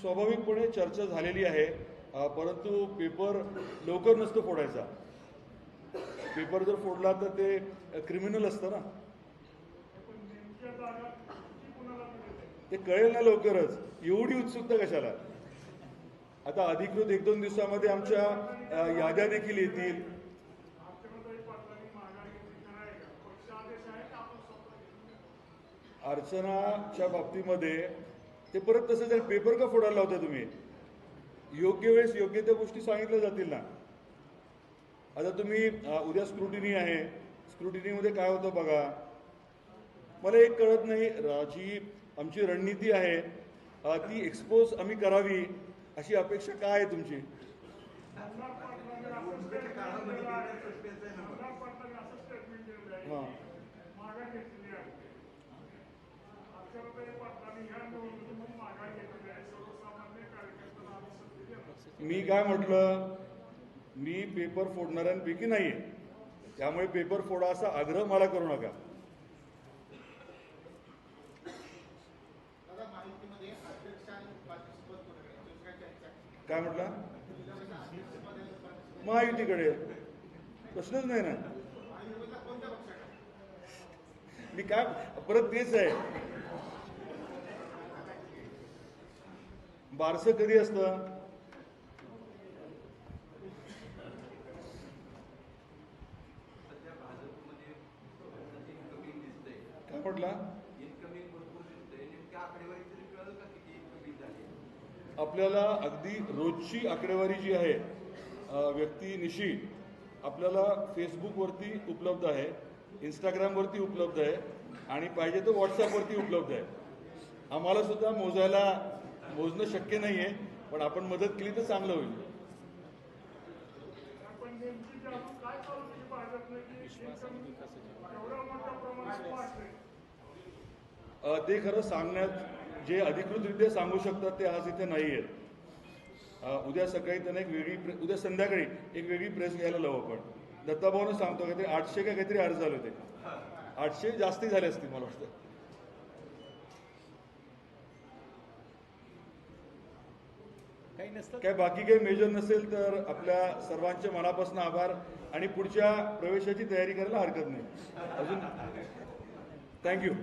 स्वाभाविकपणे चर्चा झालेली आहे, परंतु पेपर लवकर नसतो फोडायचा. पेपर जर फोडला तर ते क्रिमिनल असतं ना, ते कळेल ना लवकरच. एवढी उत्सुकता कशाला? आता अधिकृत 1-2 दिवसामध्ये आमच्या याद्या देखील येतील. अर्चनाच्या बाबतीमध्ये ते परत तसं जर पेपर का फोडायला लावता तुम्ही? योग्य वेळेस योग्य त्या गोष्टी सांगितल्या जातील ना. आता तुम्ही उद्या स्क्रुटिनी आहे, स्क्रुटिनीमध्ये काय होतं बघा. मला एक कळत नाही, जी आमची रणनीती आहे ती एक्सपोज आम्ही करावी अशी अपेक्षा काय आहे तुमची? हां, मी काय म्हटलं, मी पेपर फोडणाऱ्यांपैकी नाहीये, त्यामुळे पेपर फोडा असा आग्रह मला करू नका. काय म्हटलं? महायुतीकडे प्रश्नच नाही ना. मी काय परत तेच आहे, बारसं कधी असतं? काय म्हटला? आपल्याला अगदी रोजची आकडेवारी जी आहे व्यक्तीनिशी आपल्याला फेसबुकवरती उपलब्ध आहे, इंस्टाग्रामवरती उपलब्ध आहे आणि पाहिजे तर व्हॉट्सॲपवरती उपलब्ध आहे. आम्हाला सुद्धा मोजणं शक्य नाही आहे, पण आपण मदत केली तर चांगलं होईल. ते खरं सांगण्यात जे अधिकृतरित्या सांगू शकतात ते आज इथे नाही आहेत. उद्या सकाळी त्यांना उद्या संध्याकाळी एक वेगळी प्रेस घ्यायला लावू आपण. दत्ताभाऊनं सांगतो काहीतरी 800 का काहीतरी अर्ज झाले होते. 800 जास्ती झाले असतील मला वाटतं. काय बाकी काही मेजर नसेल तर आपल्या सर्वांचे मनापासून आभार आणि पुढच्या प्रवेशाची तयारी करायला हरकत नाही. अजून थँक्यू.